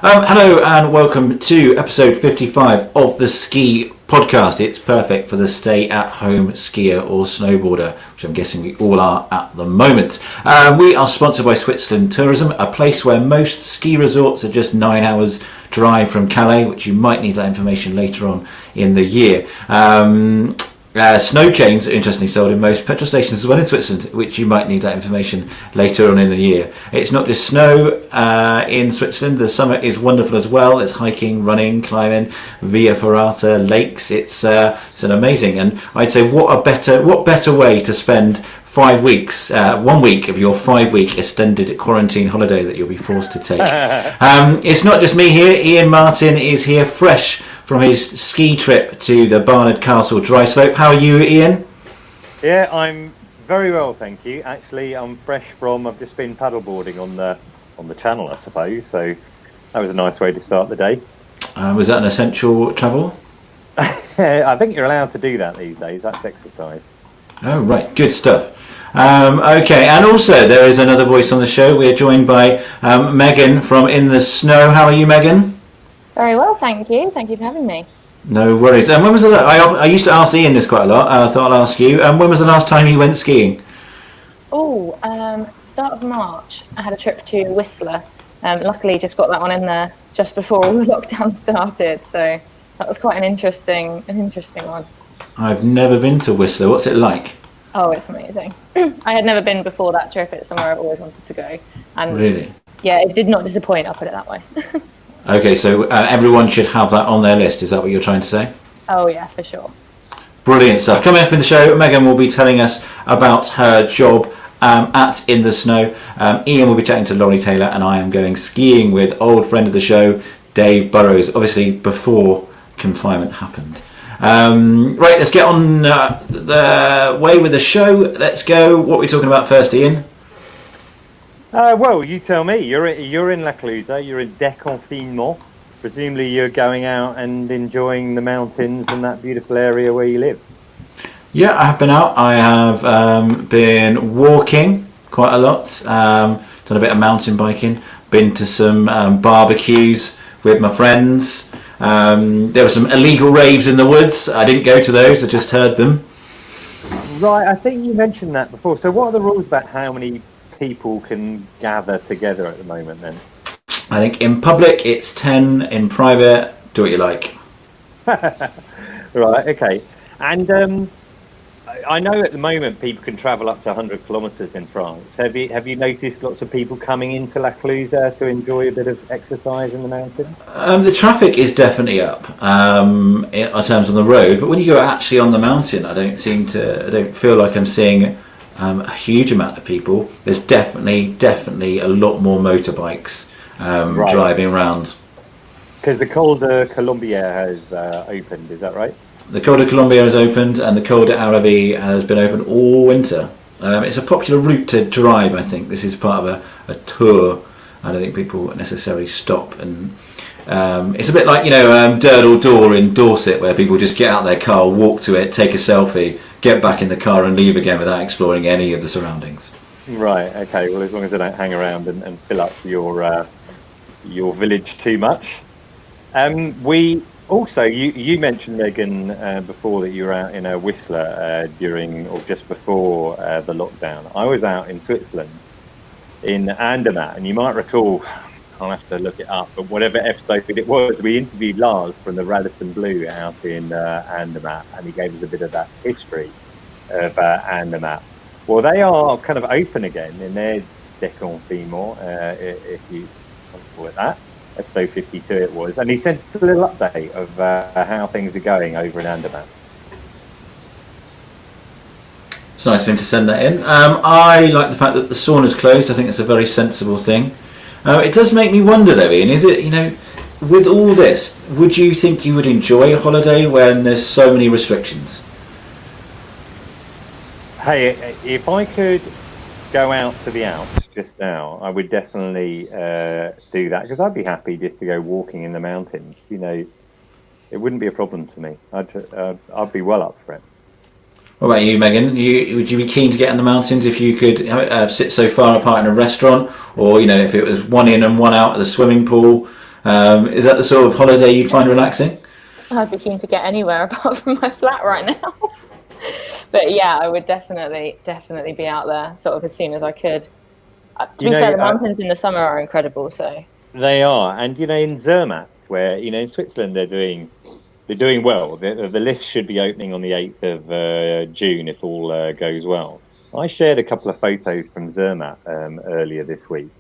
Hello and welcome to episode 55 of the Ski Podcast. It's perfect for the stay-at-home skier or snowboarder, which I'm guessing we all are at the moment. We are sponsored by Switzerland Tourism, a place where most ski resorts are just 9 hours drive from Calais, which you might need that information later on in the year. Snow chains are interestingly sold in most petrol stations as well in Switzerland, which you might need that information later on in the year. It's not just snow in Switzerland. The summer is wonderful as well. There's hiking, running, climbing, via ferrata, lakes. It's an amazing, and I'd say what better way to spend 5 weeks, 1 week of your 5-week extended quarantine holiday that you'll be forced to take. It's not just me here. Ian Martin is here fresh from his ski trip to the Barnard Castle dry slope. How are you, Ian? Yeah, I'm very well, thank you. Actually, I'm fresh from, I've just been paddleboarding on the channel, I suppose, so that was a nice way to start the day. Was that an essential travel? I think you're allowed to do that these days, that's exercise. Oh, right, good stuff. Okay, and also there is another voice on the show. We're joined by Megan from In the Snow. How are you, Megan? Very well, thank you. Thank you for having me. No worries. And when was I used to ask Ian this quite a lot. I thought I'll ask you. When was the last time you went skiing? Start of March. I had a trip to Whistler. Luckily, just got that one in there just before all the lockdown started. So that was quite an interesting one. I've never been to Whistler. What's it like? Oh, it's amazing. I had never been before that trip. It's somewhere I've always wanted to go. And really? Yeah, it did not disappoint. I'll put it that way. Okay, so everyone should have that on their list. Is that what you're trying to say? Oh, yeah, for sure. Brilliant stuff. Coming up in the show, Megan will be telling us about her job at In the Snow. Ian will be chatting to Laurie Taylor, and I am going skiing with old friend of the show, Dave Burrows, obviously before confinement happened. Right, let's get on the way with the show. Let's go. What are we talking about first, Ian? Well, you tell me. You're in La Clusaz. You're in Déconfinement. Presumably, you're going out and enjoying the mountains and that beautiful area where you live. Yeah, I have been out. I have been walking quite a lot. Done a bit of mountain biking. Been to some barbecues with my friends. There were some illegal raves in the woods. I didn't go to those. I just heard them. Right. I think you mentioned that before. So, what are the rules about how many people can gather together at the moment then? I think in public it's 10, in private do what you like. Right, okay. And I know at the moment people can travel up to 100 kilometres in France. Have you noticed lots of people coming into La Clusaz to enjoy a bit of exercise in the mountains? The traffic is definitely up in terms on the road, but when you go actually on the mountain, I don't feel like I'm seeing a huge amount of people. There's definitely a lot more motorbikes right. driving around. Because the Col de Colombier has opened, is that right? The Col de Colombier has opened, and the Col de Aravis has been open all winter. It's a popular route to drive, I think. This is part of a tour. I don't think people necessarily stop. And it's a bit like, Durdle Door in Dorset, where people just get out their car, walk to it, take a selfie, get back in the car and leave again without exploring any of the surroundings. Right, okay. Well, as long as they don't hang around and fill up your village too much. We also, you mentioned, Megan, before that you were out in Whistler during or just before the lockdown. I was out in Switzerland, in Andermatt, and you might recall, I'll have to look it up, but whatever episode it was, we interviewed Lars from the Radisson Blu out in Andermatt, and he gave us a bit of that history of Andermatt. Well, they are kind of open again in their Déconfinement, if you want to call it that. Episode 52 it was, and he sent us a little update of how things are going over in Andermatt. It's nice of him to send that in. I like the fact that the sauna's closed. I think it's a very sensible thing. It does make me wonder though, Ian, is it, with all this, would you think you would enjoy a holiday when there's so many restrictions? Hey, if I could go out to the Alps just now, I would definitely do that, because I'd be happy just to go walking in the mountains. It wouldn't be a problem to me. I'd be well up for it. What about you, Megan? Would you be keen to get in the mountains if you could sit so far apart in a restaurant, or if it was one in and one out at the swimming pool? Is that the sort of holiday you'd find relaxing? I'd be keen to get anywhere apart from my flat right now. But yeah, I would definitely be out there sort of as soon as I could. To be fair, the mountains in the summer are incredible. So they are, and in Zermatt, where in Switzerland they're doing well. The lift should be opening on the 8th of June if all goes well. I shared a couple of photos from Zermatt earlier this week,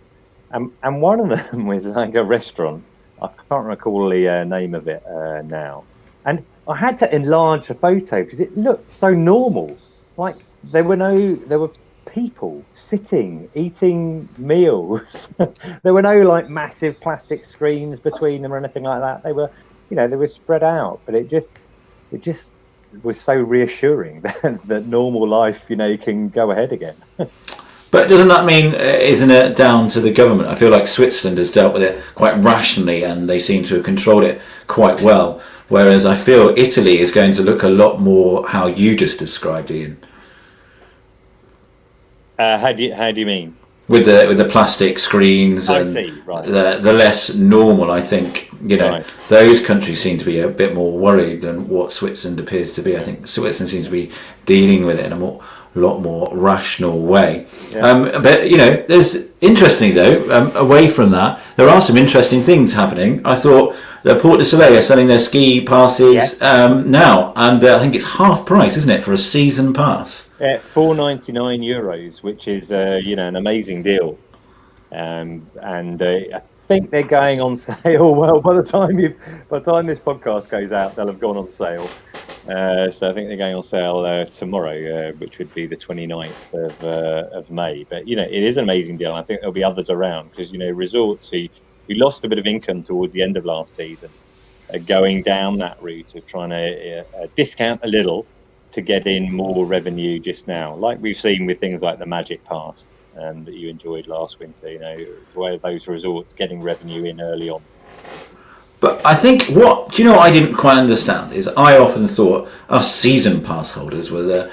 and one of them was like a restaurant. I can't recall the name of it now. And I had to enlarge the photo because it looked so normal. Like there were people sitting, eating meals. There were no like massive plastic screens between them or anything like that. They were, they were spread out, but it just was so reassuring that normal life, can go ahead again. But doesn't that mean, isn't it down to the government? I feel like Switzerland has dealt with it quite rationally and they seem to have controlled it quite well. Whereas I feel Italy is going to look a lot more how you just described, Ian. How do you mean? With the plastic screens and right. the less normal, I think, right. Those countries seem to be a bit more worried than what Switzerland appears to be. I think Switzerland seems to be dealing with it in a lot more rational way. Yeah. But there's interestingly though, away from that, there are some interesting things happening. I thought the Port du Soleil are selling their ski passes now, and I think it's half price, isn't it, for a season pass? Yeah, €4.99, which is an amazing deal, and I think they're going on sale. Well, by the time this podcast goes out, they'll have gone on sale. So I think they're going on sale tomorrow, which would be the 29th of May. But it is an amazing deal. I think there'll be others around because resorts who lost a bit of income towards the end of last season are going down that route of trying to discount a little to get in more revenue just now, like we've seen with things like the Magic Pass that you enjoyed last winter. Where those resorts getting revenue in early on. But I think what I didn't quite understand is I often thought us season pass holders were the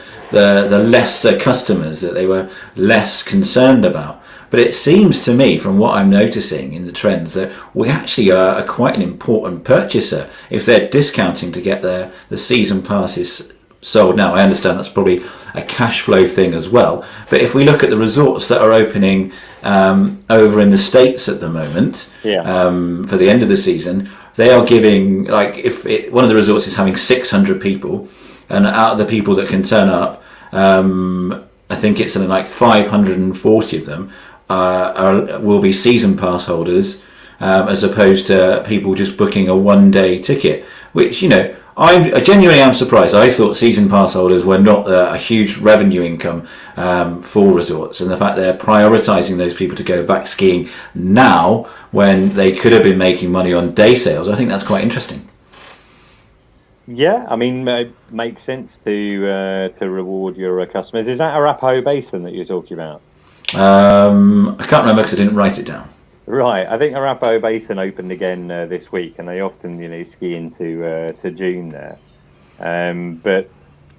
lesser customers that they were less concerned about. But it seems to me, from what I'm noticing in the trends, that we actually are quite an important purchaser if they're discounting to get the season passes sold. Now, I understand that's probably a cash flow thing as well. But if we look at the resorts that are opening over in the States at the moment, for the end of the season, they are giving, one of the resorts is having 600 people, and out of the people that can turn up, I think it's something like 540 of them will be season pass holders, as opposed to people just booking a one-day ticket, which, I genuinely am surprised. I thought season pass holders were not a huge revenue income for resorts, and the fact they're prioritising those people to go back skiing now when they could have been making money on day sales, I think that's quite interesting. Yeah, I mean, it makes sense to reward your customers. Is that Arapaho Basin that you're talking about? I can't remember because I didn't write it down. Right, I think Arapaho Basin opened again this week, and they often, ski into to June there. But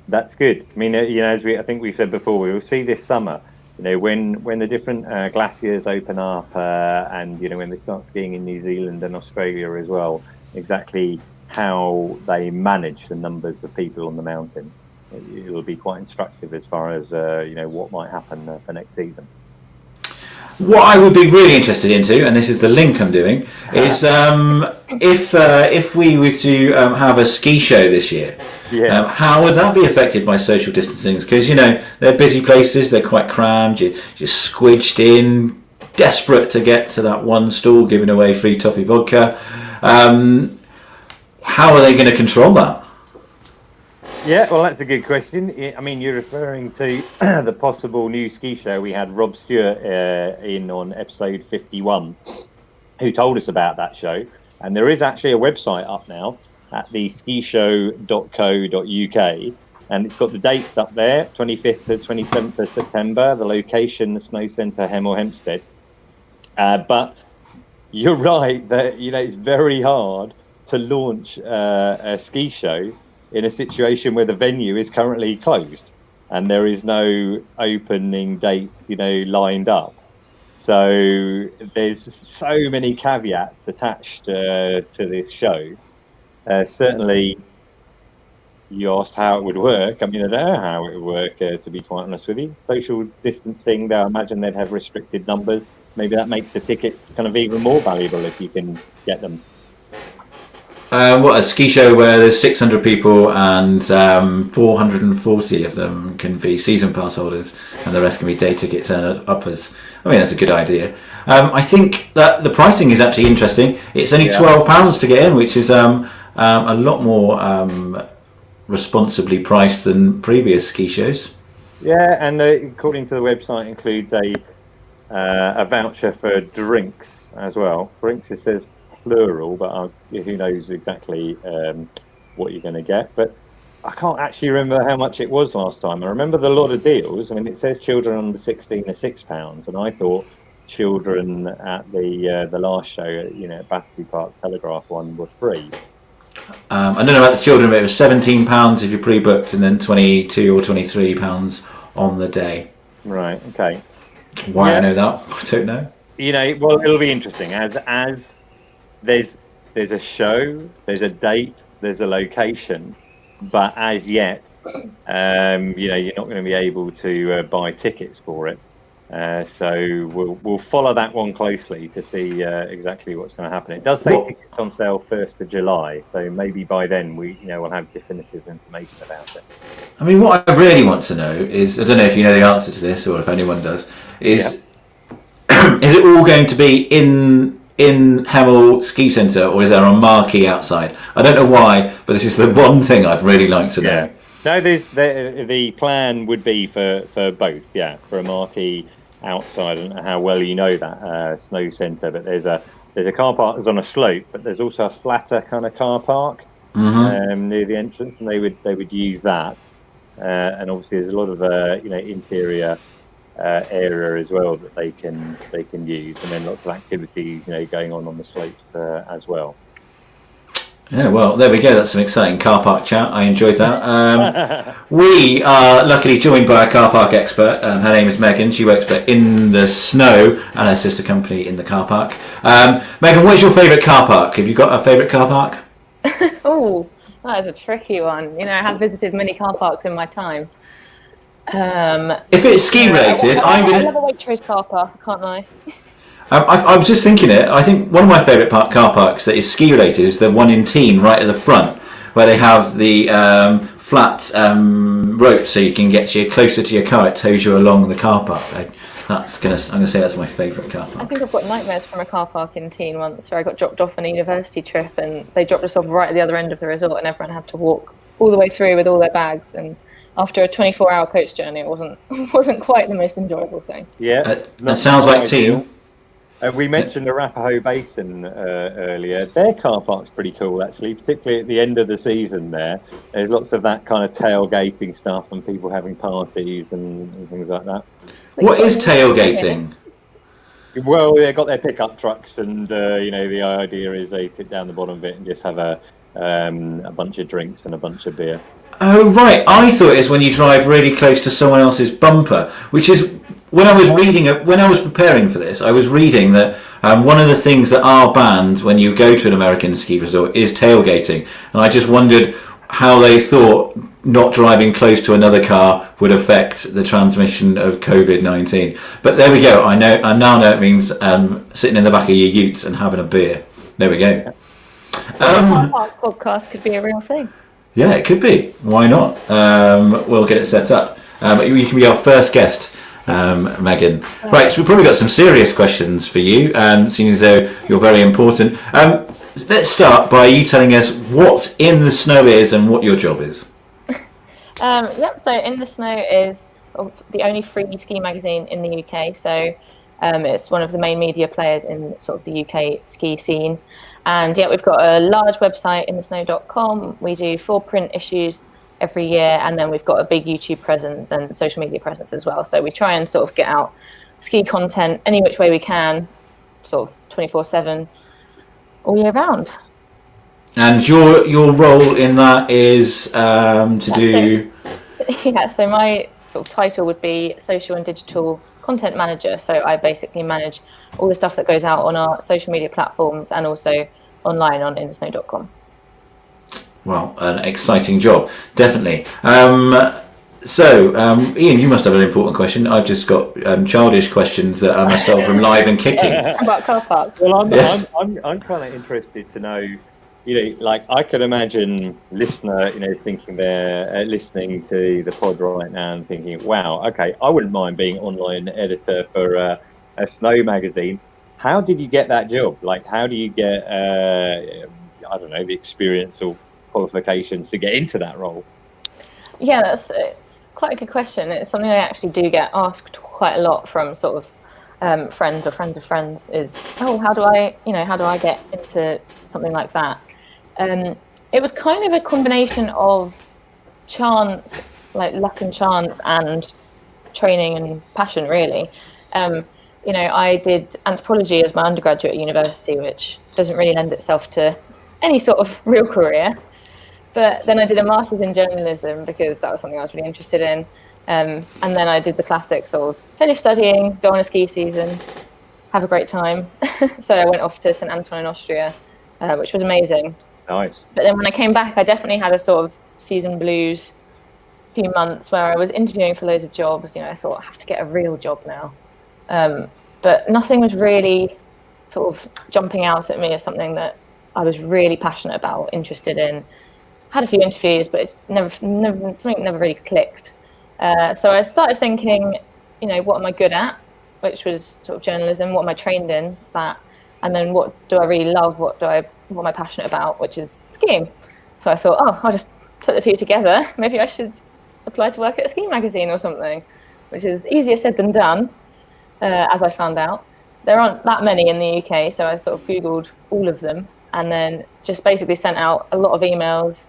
that's good. I mean, as I think we've said before, we will see this summer. When the different glaciers open up, and when they start skiing in New Zealand and Australia as well, exactly how they manage the numbers of people on the mountain. It will be quite instructive as far as what might happen for next season. What I would be really interested into, and this is the link I'm doing, is if we were to have a ski show this year, how would that be affected by social distancing? Because they're busy places, they're quite crammed, you're squidged in, desperate to get to that one stall giving away free toffee vodka. How are they going to control that? Yeah, well, that's a good question. I mean, you're referring to the possible new ski show. We had Rob Stewart in on episode 51, who told us about that show. And there is actually a website up now at the skishow.co.uk. And it's got the dates up there, 25th to 27th of September, the location, the Snow Centre, Hemel Hempstead. But you're right that, it's very hard to launch a ski show in a situation where the venue is currently closed. and there is no opening date, lined up. So there's so many caveats attached to this show. Certainly, you asked how it would work. I mean, I don't know how it would work, to be quite honest with you. Social distancing, though, I imagine they'd have restricted numbers. Maybe that makes the tickets kind of even more valuable if you can get them. What, a ski show where there's 600 people and 440 of them can be season pass holders and the rest can be day ticket uppers. I mean, that's a good idea. I think that the pricing is actually interesting. It's only £12 to get in, which is a lot more responsibly priced than previous ski shows. Yeah, and according to the website, includes a voucher for drinks as well. Drinks, it says plural, but who knows exactly what you're going to get. But I can't actually remember how much it was last time. I remember the lot of deals. I mean, it says children under 16 are £6, and I thought children at the last show, at Battersea Park Telegraph one were free. I don't know about the children, but it was £17 if you pre-booked, and then £22 or £23 on the day. Right. Okay. Why I know that, I don't know. Well, it'll be interesting as there's a show, there's a date, there's a location, but as yet, you're not going to be able to buy tickets for it. So we'll follow that one closely to see exactly what's going to happen. It does say tickets on sale 1st of July, so maybe by then we'll have definitive information about it. I mean, what I really want to know is, I don't know if you know the answer to this or if anyone does, is is it all going to be in Hemel Ski Centre, or is there a marquee outside? I don't know why, but this is the one thing I'd really like to know. No, the plan would be for both, for a marquee outside, and how well you know that snow centre. But there's a car park that's on a slope, but there's also a flatter kind of car park near the entrance, and they would use that. And obviously, there's a lot of interior area as well that they can use, and then lots of activities going on the slopes as well. Yeah, well, there we go. That's some exciting car park chat. I enjoyed that. We are luckily joined by a car park expert. Her name is Megan. She works for In the Snow and her sister company In the Car Park. Megan, what is your favourite car park? Have you got a favourite car park? Oh, that is a tricky one. I have visited many car parks in my time. If it's ski related, I love a Waitrose car park, I can't lie. I was just thinking it. I think one of my favourite car parks that is ski related is the one in Teen, right at the front, where they have the flat rope so you can get you closer to your car. It tows you along the car park. I'm going to say that's my favourite car park. I think I've got nightmares from a car park in Teen once, where I got dropped off on a university trip, and they dropped us off right at the other end of the resort, and everyone had to walk all the way through with all their bags. And after a 24-hour coach journey, it wasn't quite the most enjoyable thing. Yeah, that sounds like Teen. We mentioned the Arapahoe Basin earlier. Their car park's pretty cool, actually, particularly at the end of the season there. There's lots of that kind of tailgating stuff and people having parties and things like that. What is tailgating? Well, they've got their pickup trucks, and the idea is they sit down the bottom of it and just have a bunch of drinks and a bunch of beer. Oh, right. I thought it was when you drive really close to someone else's bumper, which is... When I was preparing for this, I was reading that one of the things that are banned when you go to an American ski resort is tailgating, and I just wondered how they thought not driving close to another car would affect the transmission of COVID-19. But there we go. I now know it means sitting in the back of your utes and having a beer. There we go. Our podcast could be a real thing. Yeah, it could be. Why not? We'll get it set up. But you can be our first guest. Megan. Right, so we've probably got some serious questions for you, seeing as though you're very important. Let's start by you telling us what In the Snow is and what your job is. So In the Snow is the only free ski magazine in the UK. So it's one of the main media players in sort of the UK ski scene. And we've got a large website, inthesnow.com. We do 4 print issues every year, and then we've got a big YouTube presence and social media presence as well. So we try and sort of get out ski content any which way we can, sort of 24/7, all year round. And your role in that is to do... So my sort of title would be social and digital content manager. So I basically manage all the stuff that goes out on our social media platforms and also online on inthesnow.com. Well, an exciting job, definitely. So, Ian, you must have an important question. I've just got childish questions that I must stole from Live and Kicking. About car parks. Well, I'm kind of interested to know, like I could imagine listener, thinking they're listening to the pod right now and thinking, wow, okay, I wouldn't mind being online editor for a snow magazine. How did you get that job? Like, how do you get, I don't know, the experience or qualifications to get into that role? Yeah, it's quite a good question. It's something I actually do get asked quite a lot from sort of friends or friends of friends is, oh, how do I get into something like that? It was kind of a combination of chance, like luck and chance, and training and passion, really. I did anthropology as my undergraduate at university, which doesn't really lend itself to any sort of real career. But then I did a master's in journalism because that was something I was really interested in. And then I did the classics of finish studying, go on a ski season, have a great time. So I went off to St. Anton in Austria, which was amazing. Nice. But then when I came back, I definitely had a sort of season blues few months where I was interviewing for loads of jobs. I thought I have to get a real job now. But nothing was really sort of jumping out at me as something that I was really passionate about, interested in. Had a few interviews, but it's something never really clicked. So I started thinking, what am I good at? Which was sort of journalism. What am I trained in? That, and then what do I really love? What am I passionate about? Which is skiing. So I thought, I'll just put the two together. Maybe I should apply to work at a ski magazine or something, which is easier said than done, as I found out. There aren't that many in the UK, so I sort of Googled all of them and then just basically sent out a lot of emails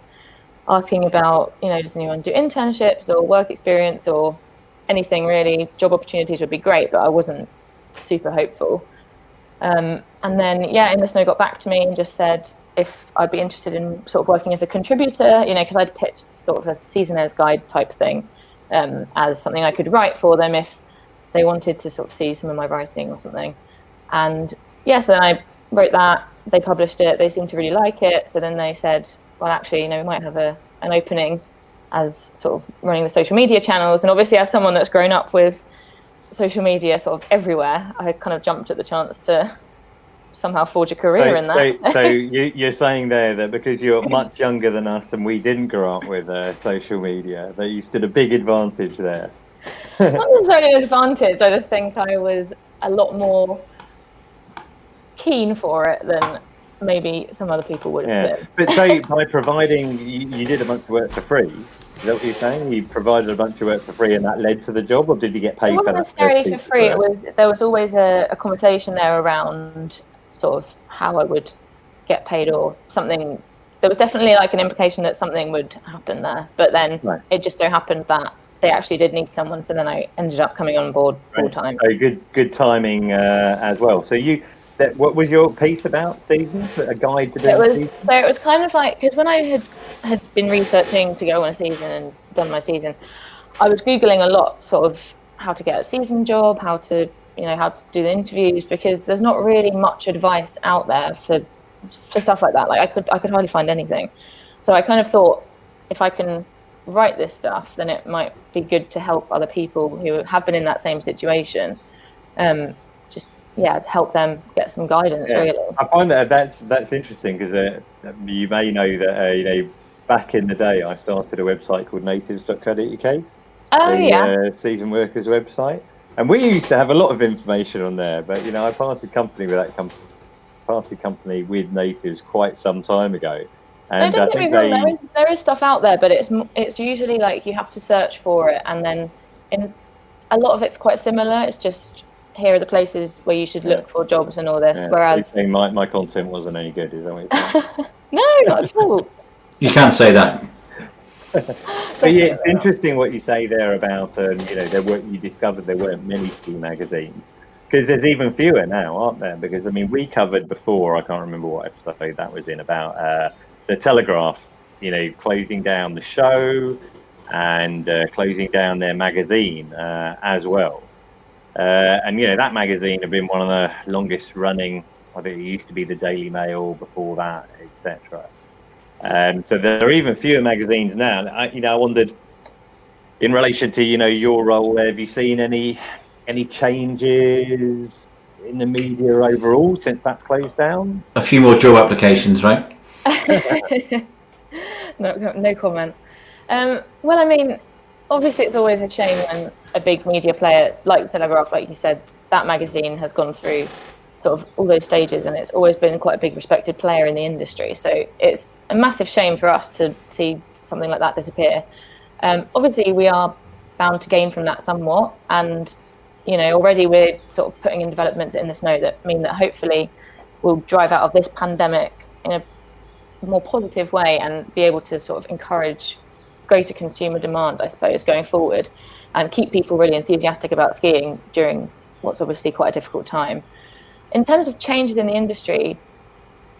asking about, does anyone do internships or work experience or anything really? Job opportunities would be great, but I wasn't super hopeful. And then, InTheSnow got back to me and just said if I'd be interested in sort of working as a contributor, because I'd pitched sort of a seasonaires guide type thing as something I could write for them if they wanted to sort of see some of my writing or something. And so then I wrote that, they published it, they seemed to really like it. So then they said, well, actually, we might have an opening as sort of running the social media channels. And obviously, as someone that's grown up with social media sort of everywhere, I kind of jumped at the chance to somehow forge a career in that. So you're saying there that because you're much younger than us and we didn't grow up with social media, that you stood a big advantage there. Not necessarily an advantage. I just think I was a lot more keen for it than maybe some other people would have been. But so by providing, you did a bunch of work for free. Is that what you're saying? You provided a bunch of work for free and that led to the job, or did you get paid for that? It wasn't necessarily for free. There was always a conversation there around sort of how I would get paid or something. There was definitely like an implication that something would happen there, but then It just so happened that they actually did need someone, so then I ended up coming on board full time. So good timing as well. So what was your piece about seasons? A guide to doing seasons? So it was kind of like, because when I had been researching to go on a season and done my season, I was Googling a lot, sort of how to get a season job, how to do the interviews, because there's not really much advice out there for stuff like that. Like I could hardly find anything. So I kind of thought, if I can write this stuff, then it might be good to help other people who have been in that same situation. To help them get some guidance, really. I find that's interesting because you may know that back in the day I started a website called natives.co.uk. Season workers website, and we used to have a lot of information on there. But I parted company with that company with Natives quite some time ago. And don't get me wrong, there is stuff out there, but it's usually like you have to search for it, and then a lot of it's quite similar. It's just, here are the places where you should look for jobs and all this. Whereas my content wasn't any good, is that what you're saying? No, not at all. You can't say that. But it's interesting what you say there about you discovered there weren't many ski magazines, because there's even fewer now, aren't there? Because we covered before, I can't remember what episode that was in, about the Telegraph, closing down the show. and closing down their magazine as well. And that magazine had been one of the longest running. I think it used to be the Daily Mail before that, etc. So there are even fewer magazines now. I wondered, in relation to your role there, have you seen any changes in the media overall since that's closed down? A few more job applications, right? No comment. Well, I mean, obviously it's always a shame when a big media player like the Telegraph, like you said, that magazine has gone through sort of all those stages, and it's always been quite a big respected player in the industry. So it's a massive shame for us to see something like that disappear. Obviously, we are bound to gain from that somewhat, and already we're sort of putting in developments in the snow that mean that hopefully we'll drive out of this pandemic in a more positive way and be able to sort of encourage greater consumer demand, I suppose, going forward, and keep people really enthusiastic about skiing during what's obviously quite a difficult time. In terms of changes in the industry,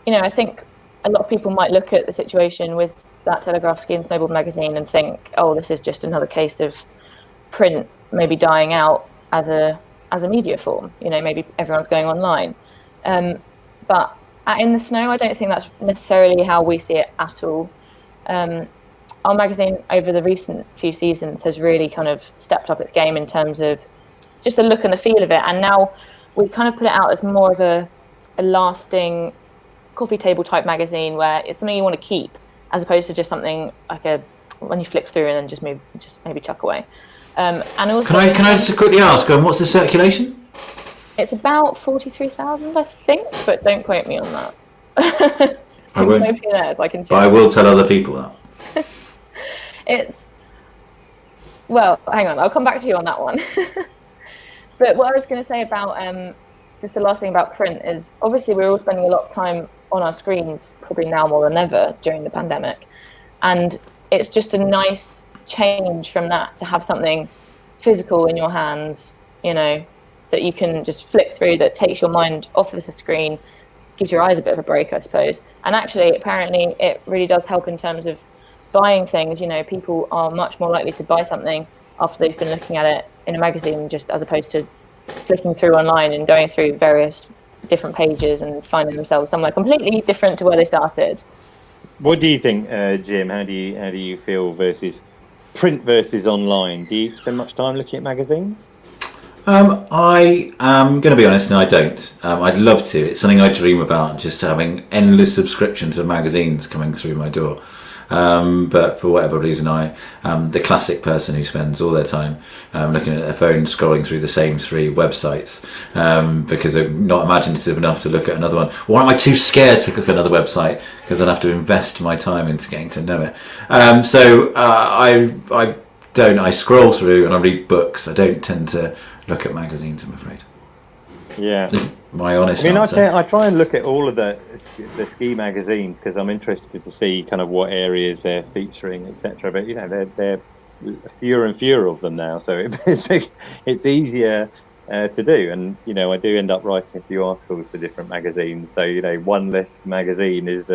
I think a lot of people might look at the situation with that Telegraph Ski and Snowboard magazine and think, oh, this is just another case of print maybe dying out as a media form. Maybe everyone's going online. But in the snow, I don't think that's necessarily how we see it at all. Our magazine over the recent few seasons has really kind of stepped up its game in terms of just the look and the feel of it. And now we kind of put it out as more of a lasting coffee table type magazine where it's something you want to keep, as opposed to just something like when you flip through and then just maybe chuck away. And also, can I just quickly ask, what's the circulation? It's about 43,000, I think, but don't quote me on that. I won't. But I will tell other people that. Well, hang on, I'll come back to you on that one. But what I was going to say about just the last thing about print is obviously we're all spending a lot of time on our screens, probably now more than ever during the pandemic, and it's just a nice change from that to have something physical in your hands, that you can just flick through, that takes your mind off of the screen, gives your eyes a bit of a break, I suppose. And actually, apparently, it really does help in terms of buying things. People are much more likely to buy something after they've been looking at it in a magazine, just as opposed to flicking through online and going through various different pages and finding themselves somewhere completely different to where they started. What do you think, Jim? How do you feel versus print versus online? Do you spend much time looking at magazines? I am going to be honest, no, I don't. I'd love to. It's something I dream about, just having endless subscriptions of magazines coming through my door. But for whatever reason, I am the classic person who spends all their time looking at their phone, scrolling through the same 3 websites because I'm not imaginative enough to look at another one. Or am I too scared to look at another website because I'd have to invest my time into getting to know it? So I don't. I scroll through and I read books. I don't tend to look at magazines, I'm afraid. Yeah. Just my honest answer. I try and look at all of the ski magazines because I'm interested to see kind of what areas they're featuring, etc. But they're fewer and fewer of them now, so it's easier to do. And I do end up writing a few articles for different magazines. So one less magazine is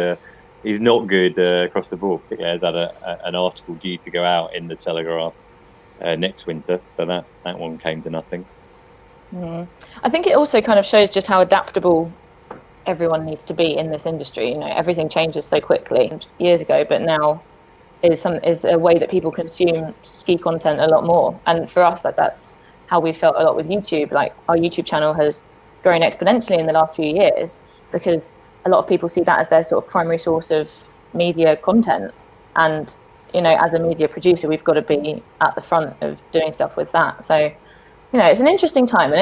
not good across the board. It has had an article due to go out in the Telegraph next winter, so that one came to nothing. I think it also kind of shows just how adaptable everyone needs to be in this industry. Everything changes so quickly. Years ago, but now is a way that people consume ski content a lot more. And for us, that's how we felt a lot with YouTube. Like, our YouTube channel has grown exponentially in the last few years because a lot of people see that as their sort of primary source of media content. And as a media producer, we've got to be at the front of doing stuff with that. So it's an interesting time, and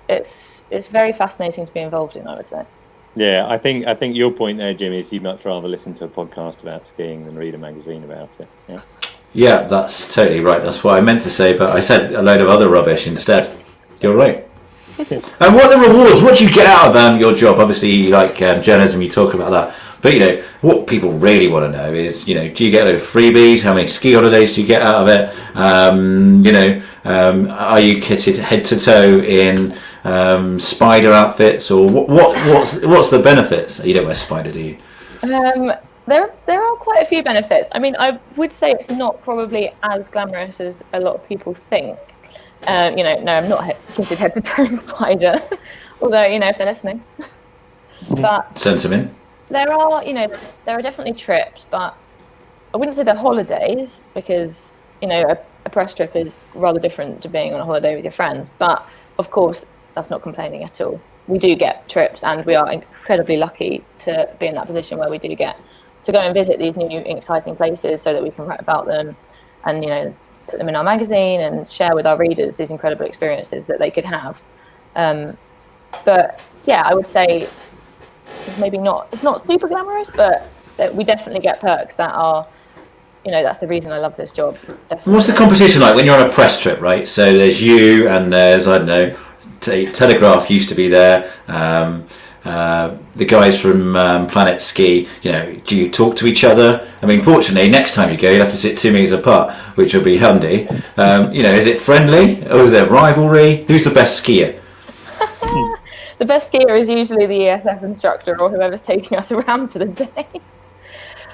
it's very fascinating to be involved in, I would say. Yeah, I think your point there, Jim, is you'd much rather listen to a podcast about skiing than read a magazine about it. Yeah, that's totally right. That's what I meant to say, but I said a load of other rubbish instead. You're right. And what are the rewards? What do you get out of your job? Obviously, like journalism, you talk about that. But what people really want to know is, do you get a load of freebies? How many ski holidays do you get out of it? Are you kitted head to toe in Spider outfits, or what's the benefits? You don't wear Spider, do you? There are quite a few benefits. I mean, I would say it's not probably as glamorous as a lot of people think. No, I'm not considered head to toe in Spider, although, if they're listening. But send them in. There are definitely trips, but I wouldn't say they're holidays because, a press trip is rather different to being on a holiday with your friends. But of course, that's not complaining at all. We do get trips, and we are incredibly lucky to be in that position where we do get to go and visit these new exciting places so that we can write about them and, put them in our magazine and share with our readers these incredible experiences that they could have. But yeah, I would say it's not super glamorous, but we definitely get perks that are, that's the reason I love this job. Definitely. What's the competition like when you're on a press trip, right? So there's you and there's, I don't know, Telegraph used to be there. The guys from Planet Ski, do you talk to each other? I mean, fortunately, next time you go, you'll have to sit 2 meters apart, which will be handy. Is it friendly or is there rivalry? Who's the best skier? The best skier is usually the ESF instructor or whoever's taking us around for the day.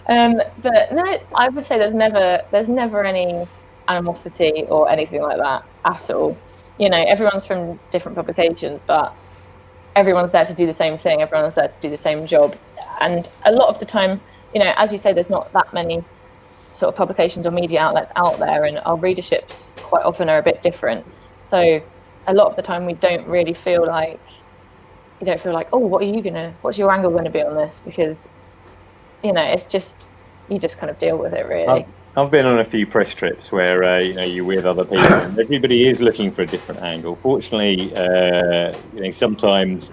But no, I would say there's never any animosity or anything like that at all. Everyone's from different publications, but everyone's there to do the same thing. Everyone's there to do the same job. And a lot of the time, as you say, there's not that many sort of publications or media outlets out there, and our readerships quite often are a bit different. So a lot of the time we don't really feel like, oh, what's your angle going to be on this? Because, it's just, you just kind of deal with it, really. I've been on a few press trips where you're with other people and everybody is looking for a different angle. Fortunately, sometimes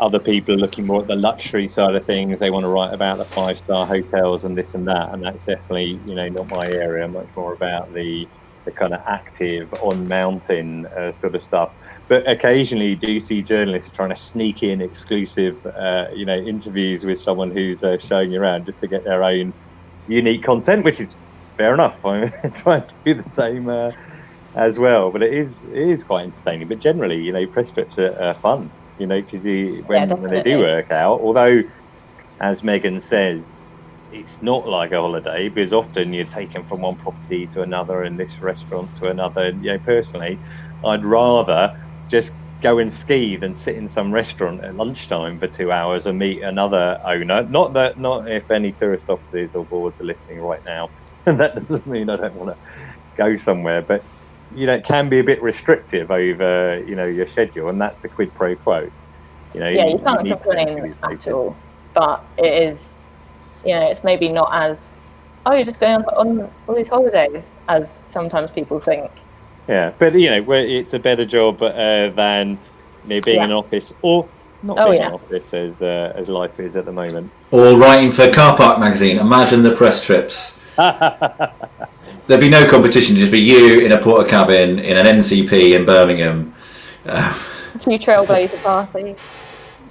other people are looking more at the luxury side of things. They want to write about the 5-star hotels and this and that, and that's definitely not my area. I'm much more about the kind of active on mountain sort of stuff. But occasionally you do see journalists trying to sneak in exclusive interviews with someone who's showing you around just to get their own unique content, which is fair enough. I'm trying to do the same as well, but it is quite entertaining. But generally, press trips are fun, because when they do work out, although, as Megan says, it's not like a holiday because often you're taken from one property to another and this restaurant to another. Personally, I'd rather just go and ski than sit in some restaurant at lunchtime for 2 hours and meet another owner. Not if any tourist officers or boards are listening right now. And that doesn't mean I don't want to go somewhere, but it can be a bit restrictive over your schedule, and that's a quid pro quo. You can't complain at all, but it is, it's maybe not as you're just going on all these holidays as sometimes people think. Yeah, but it's a better job than being in office or not being in office as life is at the moment. Or writing for Car Park magazine. Imagine the press trips. There'd be no competition. It'd just be you in a porter cabin in an NCP in Birmingham. Two trailblazer party.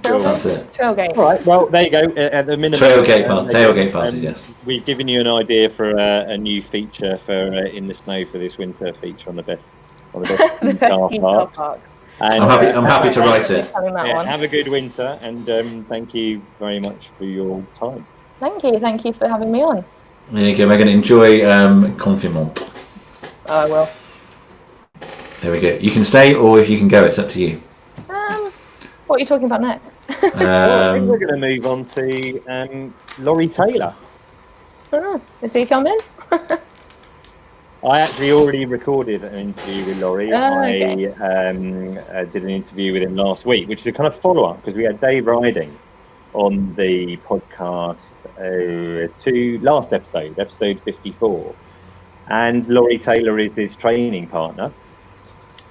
That's it. Trailgate. All right. Well, there you go. At the minimum, tailgate party. Yes. We've given you an idea for a new feature for in the snow for this winter feature on the best car parks. And, I'm happy to write it. Have a good winter, and thank you very much for your time. Thank you for having me on. There you go, Megan. Enjoy confinement. I will. There we go. You can stay, or if you can go, it's up to you. What are you talking about next? Well, I think we're going to move on to Laurie Taylor. Is he coming? I actually already recorded an interview with Laurie. Okay. I did an interview with him last week, which is a kind of follow-up because we had Dave Riding on the podcast to last episode 54. And Laurie Taylor is his training partner,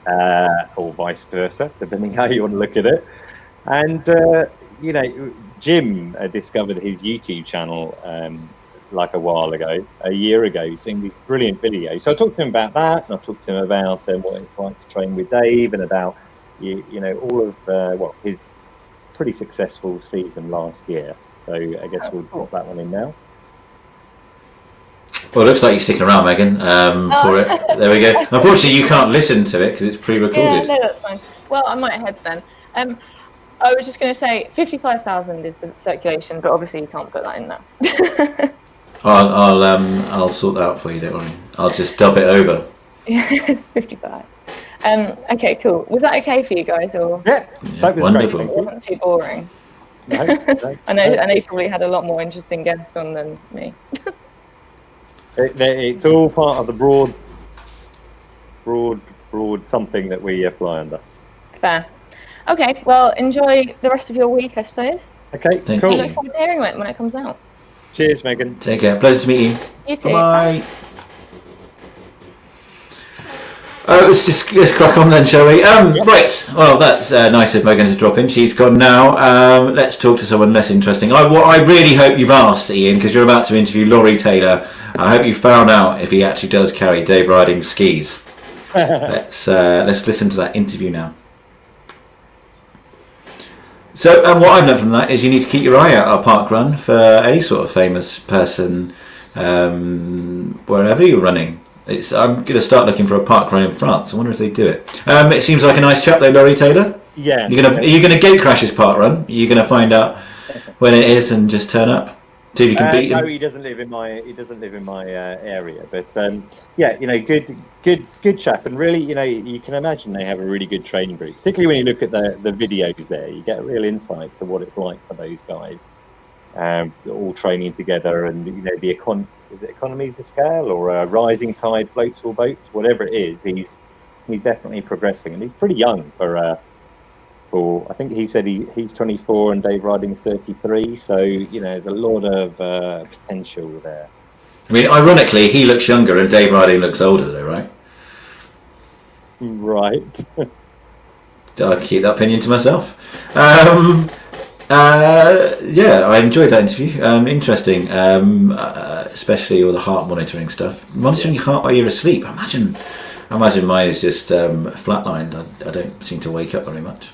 or vice versa, depending how you want to look at it. And, Jim discovered his YouTube channel like a year ago, seeing these brilliant videos. So I talked to him about that, and I talked to him about what it's like to train with Dave, and about all of his pretty successful season last year. So I guess we'll put that one in now. Well, it looks like you're sticking around, Megan, for it. There we go. Unfortunately, you can't listen to it because it's pre-recorded. Yeah, no, that's fine. Well, I might head then. I was just going to say 55,000 is the circulation, but obviously you can't put that in there. I'll sort that out for you. Don't worry. I'll just dub it over. 55. Okay, cool. Was that okay for you guys, or? Yeah, that was wonderful. great. It wasn't too boring. No. I know you probably had a lot more interesting guests on than me. It's all part of the broad something that we fly under. Fair. Okay, well, enjoy the rest of your week, I suppose. Okay, Thank cool. I look forward to hearing it when it comes out. Cheers, Megan. Take care. Pleasure to meet you. You too. Bye. Let's crack on then, shall we? Right. Well, that's nice of Megan to drop in. She's gone now. Let's talk to someone less interesting. What I really hope you've asked, Ian, because you're about to interview Laurie Taylor. I hope you found out if he actually does carry Dave Riding's skis. Let's listen to that interview now. So, what I've learned from that is you need to keep your eye out at a park run for any sort of famous person, wherever you're running. I'm going to start looking for a park run in France. I wonder if they do it. It seems like a nice chap though, Laurie Taylor. Yeah. Are you going to gate crash his park run? Are you going to find out when it is and just turn up? See if you can beat him? No, he doesn't live in my area. But yeah, good chap, and really, you can imagine they have a really good training group. Particularly when you look at the videos there, you get a real insight to what it's like for those guys, all training together, and the economies of scale or rising tide floats all boats, whatever it is. He's definitely progressing, and he's pretty young for I think he said he's 24 and Dave Riding's 33, so there's a lot of potential there. I mean, ironically, he looks younger and Dave Riding looks older, though, right? Right. I'll keep that opinion to myself. Yeah, I enjoyed that interview. Interesting, especially all the heart monitoring stuff. Monitoring your heart while you're asleep. Imagine mine is just flatlined. I don't seem to wake up very much.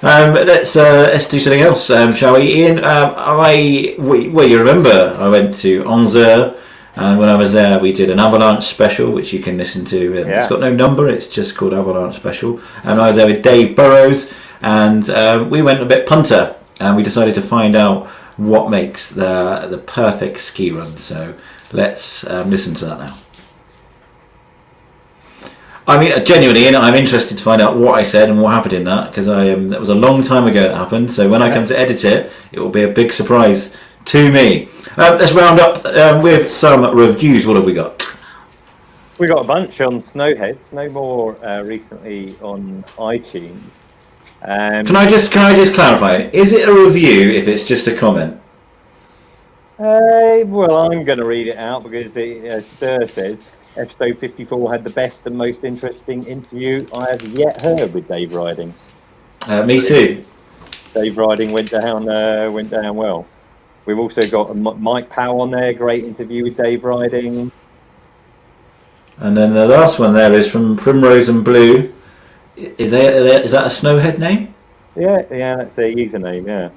Let's do something else, shall we, Ian? You remember I went to Onze, and when I was there we did an Avalanche special, which you can listen to. It's got no number, it's just called Avalanche Special. And I was there with Dave Burrows, and we went a bit punter, and we decided to find out what makes the perfect ski run. So let's listen to that now. I mean, genuinely, I'm interested to find out what I said and what happened in that, because that was a long time ago it happened. So when I come to edit it, it will be a big surprise to me. Let's round up with some reviews. What have we got? We got a bunch on Snowheads. No more recently on iTunes. Can I just clarify? Is it a review if it's just a comment? Well, I'm going to read it out because Stir says episode 54 had the best and most interesting interview I have yet heard with Dave Riding. Me too. Dave Riding went down well. We've also got Mike Powell on there. Great interview with Dave Riding. And then the last one there is from Primrose and Blue. Is that a Snowhead name? Yeah, that's a username. Yeah.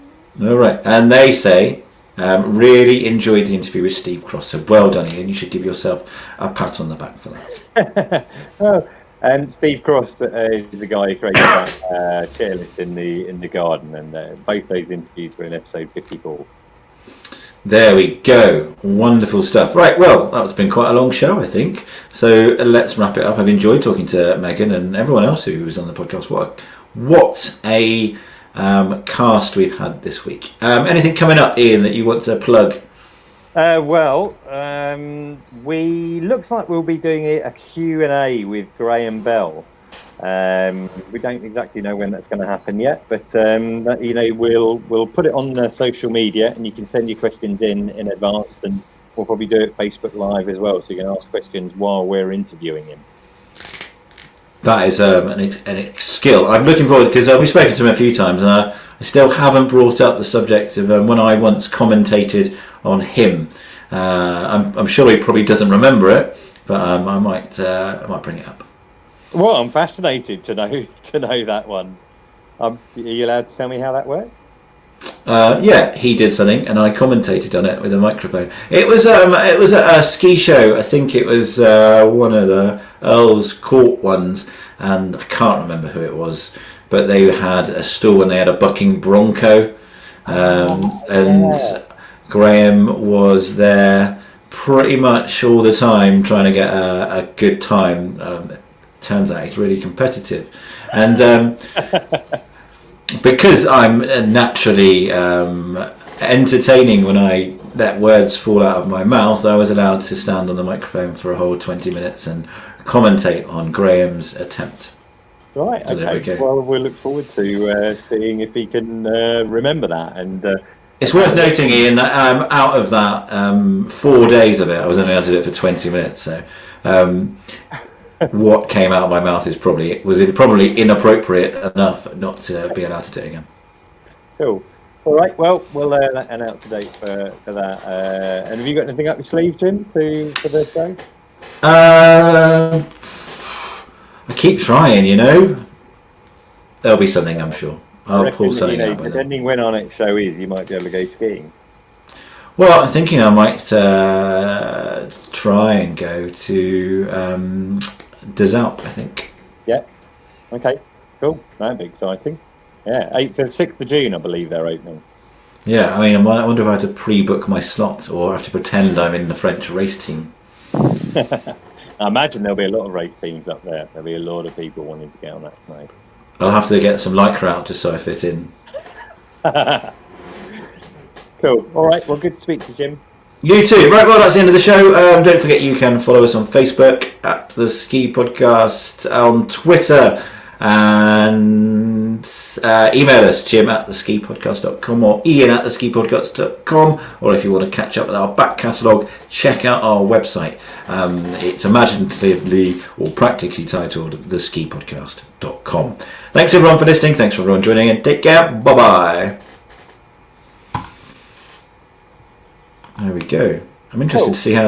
All right, and they say really enjoyed the interview with Steve Cross. So well done, Ian. You should give yourself a pat on the back for that. And Steve Cross is the guy who created that chairlift in the garden, and both those interviews were in episode 54. There we go. Wonderful stuff. Right, well, that's been quite a long show, I think. So let's wrap it up. I've enjoyed talking to Megan and everyone else who was on the podcast. What a cast we've had this week. Anything coming up, Ian, that you want to plug? We looks like we'll be doing a Q&A with Graham Bell. We don't exactly know when that's going to happen yet, but we'll put it on social media, and you can send your questions in advance, and we'll probably do it Facebook Live as well, so you can ask questions while we're interviewing him. That is an skill. I'm looking forward, because we've spoken to him a few times, and I still haven't brought up the subject of when I once commentated on him. I'm sure he probably doesn't remember it, but I might bring it up. Well, I'm fascinated to know that one. Are you allowed to tell me how that worked? Yeah, he did something, and I commentated on it with a microphone. It was a ski show. I think it was one of the Earl's Court ones, and I can't remember who it was. but they had a stall and they had a bucking bronco, and Graham was there pretty much all the time trying to get a good time. Turns out he's really competitive, and because I'm naturally entertaining when I let words fall out of my mouth, I was allowed to stand on the microphone for a whole 20 minutes and commentate on Graham's attempt. Right, So there we okay. go. Well, we'll look forward to seeing if he can remember that. And It's worth noting, Ian, that out of that 4 days of it, I was only able to do it for 20 minutes. So what came out of my mouth was probably inappropriate enough not to be allowed to do it again. Cool. All right. Well, we'll announce a date for that. And have you got anything up your sleeve, Jim, for the show? I keep trying, There'll be something, I'm sure. I'll pull something out by then. Depending when our next show is, you might be able to go skiing. Well, I'm thinking I might try and go to Des Alpes, I think. Yeah. Okay. Cool. That'd be exciting. Yeah. 6th of June, I believe they're opening. Yeah, I wonder if I have to pre-book my slot or have to pretend I'm in the French race team. I imagine there'll be a lot of race teams up there. There'll be a lot of people wanting to get on that snow. I'll have to get some lycra out just so I fit in. Cool. All right. Well, good to speak to you, Jim. You too. Right, well, that's the end of the show. Don't forget you can follow us on Facebook at The Ski Podcast, on Twitter, and email us, jim@theskipodcast.com or ian@theskipodcast.com, or if you want to catch up with our back catalogue, check out our website. It's imaginatively or practically titled theskipodcast.com. Thanks everyone for listening. Thanks for everyone joining in. Take care. Bye-bye. There we go. I'm interested to see how